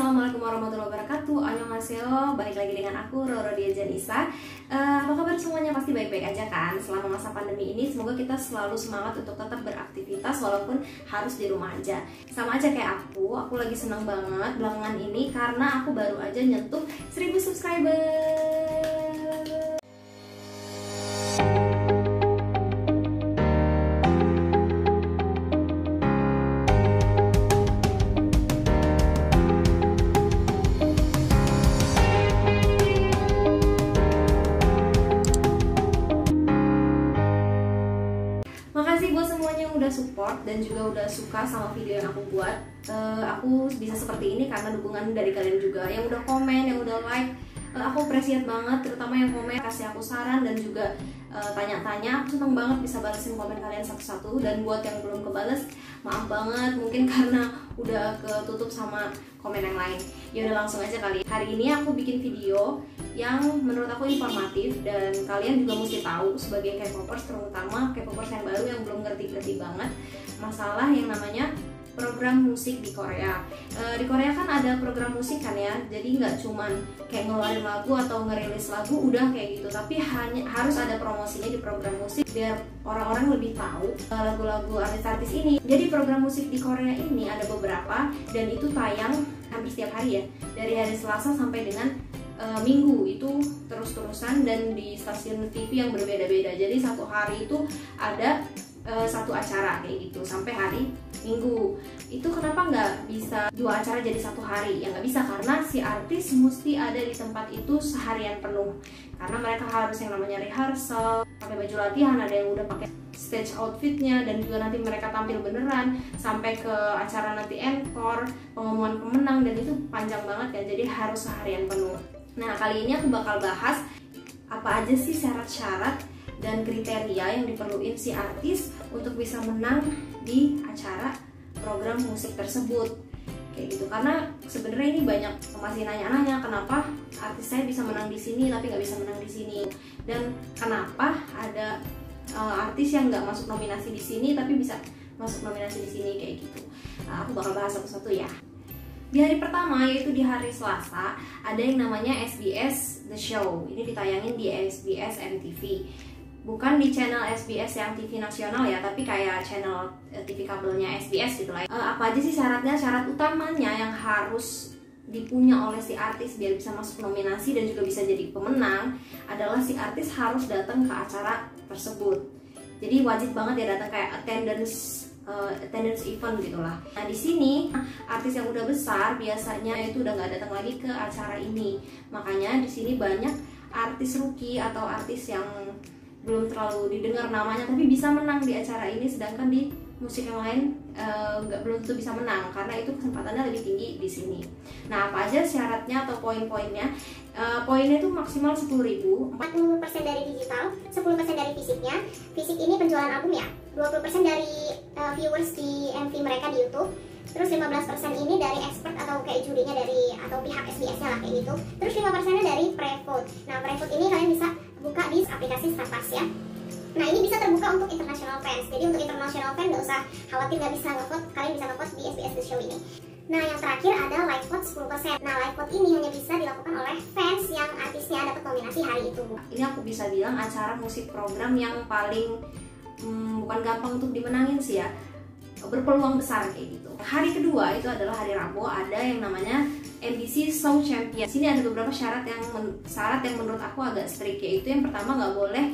Assalamualaikum warahmatullahi wabarakatuh. Annyeonghaseyo, balik lagi dengan aku Roro Dia Janisa. Apa kabar semuanya? Pasti baik-baik aja kan? Selama masa pandemi ini semoga kita selalu semangat untuk tetap beraktivitas walaupun harus di rumah aja. Sama aja kayak aku lagi senang banget belakangan ini karena aku baru aja nyentuh 1000 subscriber. Makasih buat semuanya yang udah support dan juga udah suka sama video yang aku buat. Aku bisa seperti ini karena dukungan dari kalian juga yang udah komen, yang udah like. Aku appreciate banget, terutama yang komen kasih aku saran dan juga tanya-tanya. Aku seneng banget bisa balesin komen kalian satu-satu. Dan buat yang belum kebales, maaf banget, mungkin karena udah ketutup sama komen yang lain. Ya udah langsung aja kali. Hari ini aku bikin video yang menurut aku informatif dan kalian juga mesti tahu sebagai K-popers, terutama K-popers yang baru yang belum ngerti-ngerti banget masalah yang namanya program musik di Korea. Di Korea kan ada program musik kan ya, jadi nggak cuman kayak ngeluarin lagu atau ngerilis lagu udah kayak gitu, tapi harus ada promosinya di program musik biar orang-orang lebih tahu lagu-lagu artis-artis ini. Jadi program musik di Korea ini ada beberapa dan itu tayang hampir setiap hari ya, dari hari Selasa sampai dengan Minggu itu terus-terusan dan di stasiun TV yang berbeda-beda. Jadi satu hari itu ada satu acara kayak gitu sampai hari Minggu. Itu kenapa nggak bisa 2 acara jadi satu hari? Ya nggak bisa karena si artis mesti ada di tempat itu seharian penuh. Karena mereka harus yang namanya rehearsal, pakai baju latihan, ada yang udah pakai stage outfitnya, dan juga nanti mereka tampil beneran sampai ke acara nanti encore, pengumuman pemenang, dan itu panjang banget ya. Jadi harus seharian penuh. Nah, kali ini aku bakal bahas apa aja sih syarat-syarat dan kriteria yang diperluin si artis untuk bisa menang di acara program musik tersebut. Kayak gitu, karena sebenarnya ini banyak masih nanya-nanya kenapa artis saya bisa menang di sini tapi nggak bisa menang di sini, dan kenapa ada artis yang nggak masuk nominasi di sini tapi bisa masuk nominasi di sini kayak gitu. Aku bakal bahas satu-satu ya. Di hari pertama, yaitu di hari Selasa, ada yang namanya SBS The Show. Ini ditayangin di SBS MTV. Bukan di channel SBS yang TV nasional ya, tapi kayak channel TV kabelnya SBS gitu lah. Apa aja sih syaratnya? Syarat utamanya yang harus dipunya oleh si artis biar bisa masuk nominasi dan juga bisa jadi pemenang adalah si artis harus datang ke acara tersebut. Jadi wajib banget ya datang, kayak attendance event gitulah. Nah di sini artis yang udah besar biasanya itu udah nggak datang lagi ke acara ini. Makanya di sini banyak artis rookie atau artis yang belum terlalu didengar namanya tapi bisa menang di acara ini, sedangkan di musik yang lain belum tentu bisa menang karena itu kesempatannya lebih tinggi di sini. Nah apa aja syaratnya atau poin-poinnya? Poinnya itu maksimal 10.000, 40% dari digital, 10% dari fisiknya. Fisik ini penjualan album ya, 20% dari viewers di MV mereka di YouTube. Terus 15% ini dari expert atau kayak jurinya dari atau pihak SBS-nya lah kayak gitu. Terus 5%-nya dari pre-vote. Nah pre-vote ini kalian bisa buka di aplikasi Startpass ya. Nah ini bisa terbuka untuk international fans. Jadi untuk international fans nggak usah khawatir nggak bisa nge-vote, kalian bisa nge-vote di SBS The Show ini. Nah yang terakhir ada live vote 10%. Nah live vote ini hanya bisa dilakukan oleh fans yang artisnya dapat nominasi hari itu. Ini aku bisa bilang acara musik program yang paling bukan gampang untuk dimenangin sih ya, berpeluang besar kayak gitu. Hari kedua itu adalah hari Rabu, ada yang namanya MBC Song Champion. Sini ada beberapa syarat yang menurut aku agak strict, yaitu yang pertama nggak boleh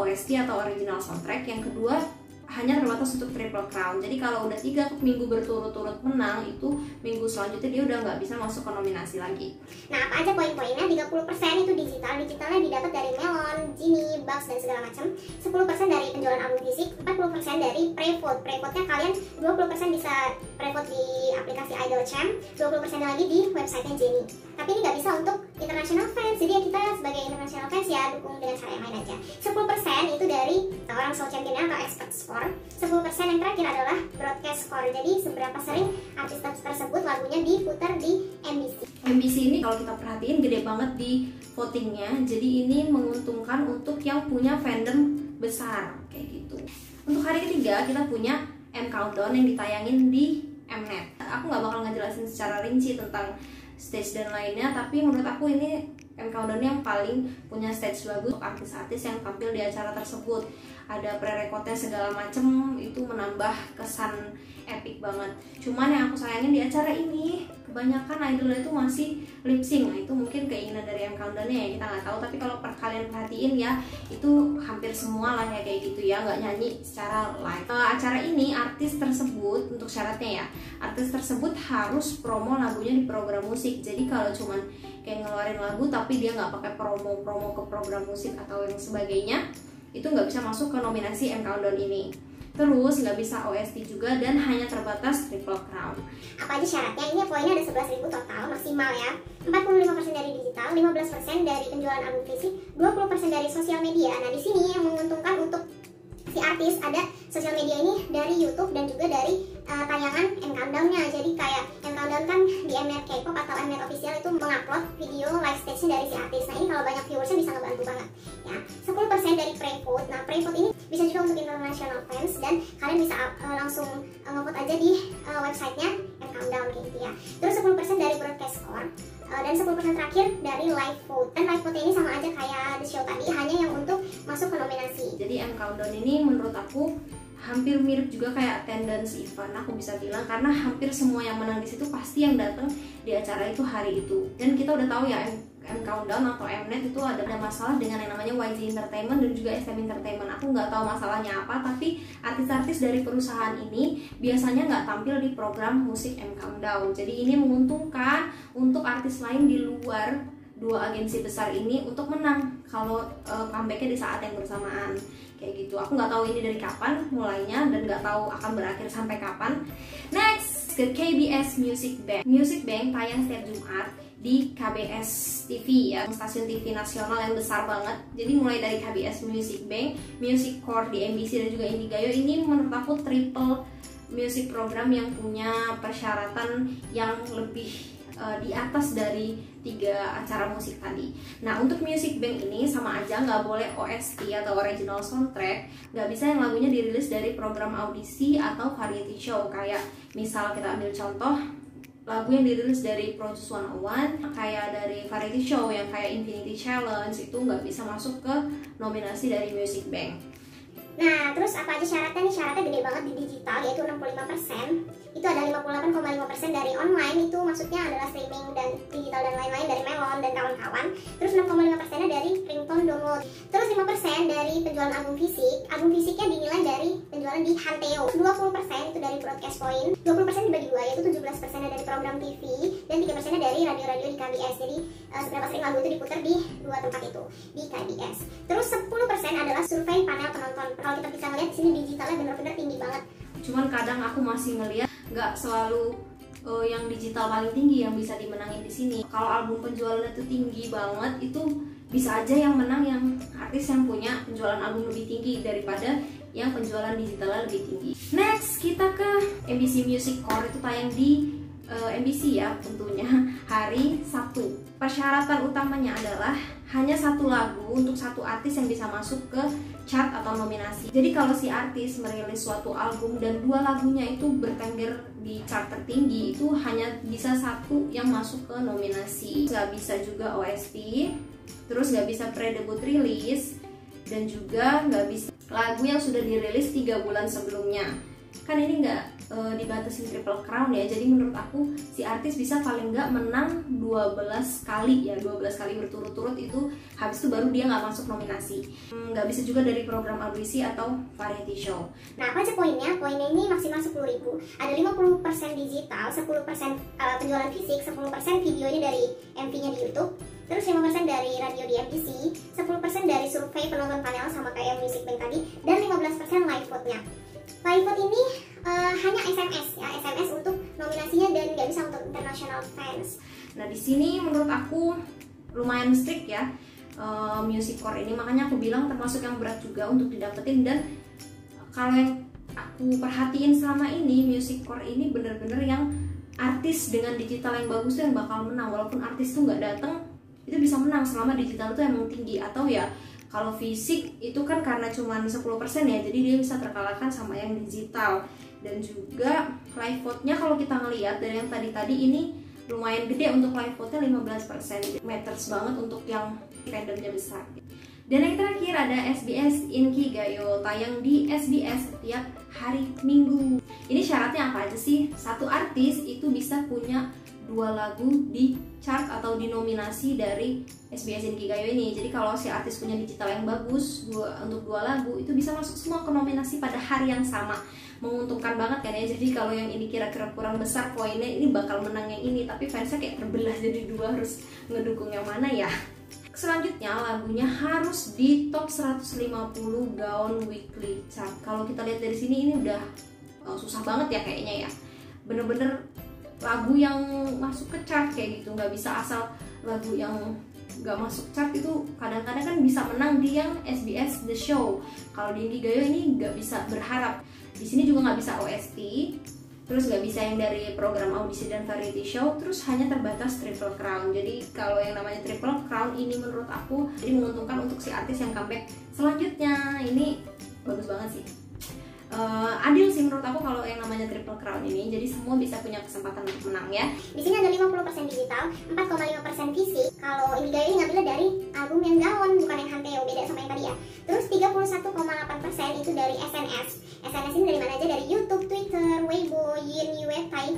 OST atau original soundtrack. Yang kedua hanya terbatas untuk Triple Crown. Jadi kalau udah 3 minggu berturut-turut menang, itu minggu selanjutnya dia udah nggak bisa masuk ke nominasi lagi. Nah apa aja poin-poinnya? 30% itu digital. Digitalnya didapat dari Melon, Genie, Bugs, dan segala macam. 10% dari penjualan album fisik, 40% dari pre-vote. Pre-vote-nya kalian 20% bisa pre-vote di aplikasi Idol Champ, 20% lagi di website-nya Genie. Tapi ini nggak bisa untuk international fans, jadi kita sebagai international fans ya dukung dengan cara yang lain aja. 10% itu dari orang Soul Champion atau expert score. 10% yang terakhir adalah broadcast score. Jadi seberapa sering artis tersebut lagunya diputar di MBC. MBC ini kalau kita perhatiin gede banget di votingnya. Jadi ini menguntungkan untuk yang punya fandom besar kayak gitu. Untuk hari ketiga kita punya M Countdown yang ditayangin di Mnet. aku nggak bakal ngejelasin secara rinci tentang stage dan lainnya, tapi menurut aku ini M Countdown yang paling punya stage bagus untuk artis-artis yang tampil di acara tersebut. Ada pre-recordnya segala macem, itu menambah kesan epic banget. Cuman yang aku sayangin di acara ini kebanyakan idol itu masih lip sync. Nah, itu mungkin keinginan dari M Countdown ya, kita nggak tahu. Tapi kalau kalian perhatiin ya, itu hampir semua lah ya kayak gitu ya, nggak nyanyi secara live. Acara ini artis tersebut, untuk syaratnya ya, artis tersebut harus promo lagunya di program musik. Jadi kalau cuman kayak ngeluarin lagu tapi dia nggak pakai promo ke program musik atau yang sebagainya, itu nggak bisa masuk ke nominasi M Countdown ini. Terus nggak bisa OST juga dan hanya terbatas Triple Crown. Apa aja syaratnya? Ini poinnya ada 11.000 total maksimal ya. 45% dari digital, 15% dari penjualan album fisik, 20% dari sosial media. Nah, di sini yang menguntungkan untuk si artis ada sosial media ini dari YouTube dan juga dari tayangan M Countdown-nya. Jadi kayak M Countdown kan di Mnet K-pop atau Mnet official itu mengupload video live stage-nya dari si artis. Nah, ini kalau banyak viewersnya bisa ngebantu banget ya. 10% dari pre-vote. Nah, pre-vote ini bisa juga untuk international fans dan kalian bisa langsung nge-vote aja di websitenya M Countdown kayak gitu ya. Terus 10% dari broadcast score dan 10% terakhir dari live vote. Dan live vote ini sama aja kayak The Show tadi, hanya yang untuk masuk ke nominasi. Jadi M Countdown ini menurut aku hampir mirip juga kayak attendance event, aku bisa bilang, karena hampir semua yang menang di situ pasti yang datang di acara itu hari itu. Dan kita udah tahu ya M Countdown atau Mnet itu ada masalah dengan yang namanya YG Entertainment dan juga SM Entertainment. Aku nggak tahu masalahnya apa, tapi artis-artis dari perusahaan ini biasanya nggak tampil di program musik M Countdown. Jadi ini menguntungkan untuk artis lain di luar dua agensi besar ini untuk menang kalau comebacknya di saat yang bersamaan kayak gitu. Aku nggak tahu ini dari kapan mulainya dan nggak tahu akan berakhir sampai kapan. Next ke KBS Music Bank. Music Bank tayang setiap Jumat di KBS TV ya, stasiun TV nasional yang besar banget. Jadi mulai dari KBS Music Bank, Music Core di MBC dan juga Indigayo, ini menurut aku triple music program yang punya persyaratan yang lebih di atas dari 3 acara musik tadi. Nah, untuk Music Bank ini sama aja nggak boleh OST atau original soundtrack, nggak bisa yang lagunya dirilis dari program audisi atau variety show. Kayak misal kita ambil contoh lagu yang dirilis dari Produce 101, kayak dari variety show yang kayak Infinity Challenge, itu nggak bisa masuk ke nominasi dari Music Bank. Nah, terus apa aja syaratnya nih? Syaratnya gede banget di digital, yaitu 65%. Itu ada 58,5% dari online, itu maksudnya adalah streaming dan digital dan lain-lain dari Melon dan kawan-kawan. Terus 6,5% dari ringtone download. Terus 5% dari penjualan album fisik. Album fisiknya dinilai dari penjualan di Hanteo. 20% itu dari broadcast point. 20% dibagi dua, yaitu 17% dari program TV dan 3% dari radio-radio di KBS. Jadi seberapa sering lagu itu diputar di 2 tempat itu di KBS. Terus 10% adalah survei panel penonton. Kalau kita bisa ngeliat di sini digitalnya bener-bener tinggi banget. Cuman kadang aku masih ngeliat nggak selalu yang digital paling tinggi yang bisa dimenangin di sini. Kalau album penjualannya itu tinggi banget, itu bisa aja yang menang yang artis yang punya penjualan album lebih tinggi daripada yang penjualan digitalnya lebih tinggi. Next, kita ke MBC Music Core, itu tayang di MBC ya tentunya hari Sabtu. Persyaratan utamanya adalah hanya 1 lagu untuk 1 artis yang bisa masuk ke chart atau nominasi. Jadi kalau si artis merilis suatu album dan 2 lagunya itu bertengger di chart tertinggi, itu hanya bisa 1 yang masuk ke nominasi. Gak bisa juga OST, terus gak bisa pre-debut rilis, dan juga gak bisa lagu yang sudah dirilis 3 bulan sebelumnya. Kan ini nggak dibatasin Triple Crown ya, jadi menurut aku si artis bisa paling nggak menang 12 kali ya, 12 kali berturut-turut, itu habis itu baru dia nggak masuk nominasi. Nggak bisa juga dari program audisi atau variety show. Nah, apa aja poinnya? Poinnya ini maksimal 10.000. Ada 50% digital, 10% penjualan fisik, 10% videonya dari MV-nya di YouTube, terus 5% dari radio di MTC, 10% dari survei penonton panel sama kayak Music Bank tadi, dan 15% live vote-nya. Live vote ini hanya SMS ya, SMS untuk nominasinya dan nggak bisa untuk international fans. Nah, di sini menurut aku lumayan strict ya Music Core ini, makanya aku bilang termasuk yang berat juga untuk didapetin. Dan kalau yang aku perhatiin selama ini, Music Core ini bener-bener yang artis dengan digital yang bagus tuh yang bakal menang. Walaupun artis tuh nggak datang, itu bisa menang selama digital tuh emang tinggi. Atau ya kalau fisik itu kan karena cuma 10% ya, jadi dia bisa terkalahkan sama yang digital. Dan juga live vote-nya kalau kita ngelihat dari yang tadi ini lumayan gede untuk live vote-nya 15%. Matters banget untuk yang fandomnya besar. Dan yang terakhir ada SBS Inkigayo, tayang di SBS setiap hari Minggu. Ini syaratnya apa aja sih? Satu artis itu bisa punya 2 lagu di chart atau di nominasi dari SBS Inkigayo ini. Jadi kalau si artis punya digital yang bagus untuk 2 lagu, itu bisa masuk semua ke nominasi pada hari yang sama. Menguntungkan banget kan ya. Jadi kalau yang ini kira-kira kurang besar poinnya, ini bakal menang yang ini, tapi fansnya kayak terbelah jadi 2, harus ngedukung yang mana ya. Selanjutnya lagunya harus di top 150 Gaon Weekly Chart. Kalau kita lihat dari sini ini udah susah banget ya kayaknya ya. Bener-bener lagu yang masuk ke chart kayak gitu, nggak bisa asal lagu yang nggak masuk chart itu kadang-kadang kan bisa menang di yang SBS The Show. Kalau di Inkigayo ini nggak bisa berharap. Di sini juga nggak bisa OST, terus nggak bisa yang dari program audisi dan variety show, terus hanya terbatas Triple Crown. Jadi kalau yang namanya Triple Crown ini menurut aku jadi menguntungkan untuk si artis yang comeback selanjutnya. Ini bagus banget sih. Adil sih menurut aku kalau yang namanya Triple Crown ini, jadi semua bisa punya kesempatan untuk menang ya. Di sini ada 50% digital, 4,5% fisik. Kalau Inkigayo ini ngambilnya dari album yang Gaon, bukan yang Hanteo, beda sama yang tadi ya. Terus 31,8% itu dari SNS. SNS ini dari mana aja? Dari YouTube, Twitter, Weibo, Yin, Yuetai.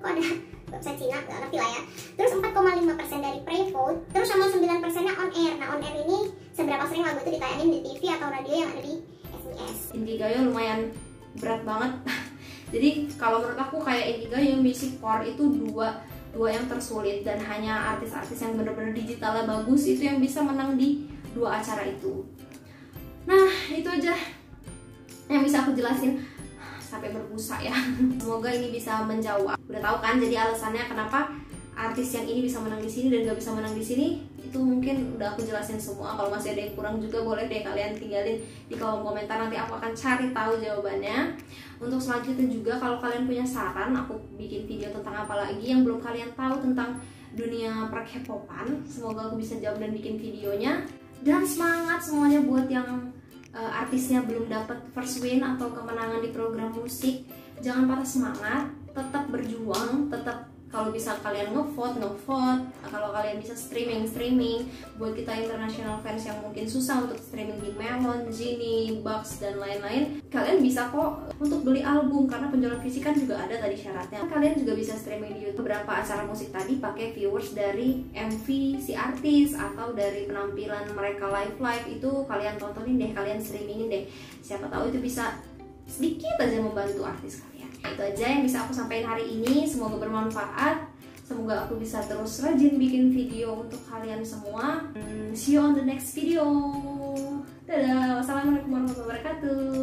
Kok ada website Cina? Gak ngerti lah ya. Terus 4,5% dari Prevote. Terus sama 9%-nya on air. Nah on air ini seberapa sering lagu itu ditayangin di TV atau radio yang ada di SBS. Inkigayo lumayan berat banget. Jadi kalau menurut aku kayak Inkigayo Music Core itu dua yang tersulit, dan hanya artis-artis yang bener-bener digitalnya bagus itu yang bisa menang di 2 acara itu. Nah itu aja yang bisa aku jelasin sampai berbusa ya. Semoga ini bisa menjawab. Udah tahu kan jadi alasannya kenapa artis yang ini bisa menang di sini dan gak bisa menang di sini, itu mungkin udah aku jelasin semua. Kalau masih ada yang kurang juga boleh deh kalian tinggalin di kolom komentar, nanti aku akan cari tahu jawabannya. Untuk selanjutnya juga kalau kalian punya saran aku bikin video tentang apa lagi yang belum kalian tahu tentang dunia per-K-popan, semoga aku bisa jawab dan bikin videonya. Dan semangat semuanya buat yang artisnya belum dapat first win atau kemenangan di program musik, jangan patah semangat, tetap berjuang, tetap kalau bisa kalian ngevote, kalau kalian bisa streaming, buat kita international fans yang mungkin susah untuk streaming di Melon, Genie, Box dan lain-lain, kalian bisa kok untuk beli album karena penjualan fisik kan juga ada tadi syaratnya. Kalian juga bisa streaming di YouTube. Beberapa acara musik tadi pakai viewers dari MV si artis atau dari penampilan mereka live itu kalian tontonin deh, kalian streamingin deh. Siapa tahu itu bisa sedikit aja membantu artis kalian. Itu aja yang bisa aku sampaikan hari ini, semoga bermanfaat, semoga aku bisa terus rajin bikin video untuk kalian semua. See you on the next video. Dadah, wassalamualaikum warahmatullahi wabarakatuh.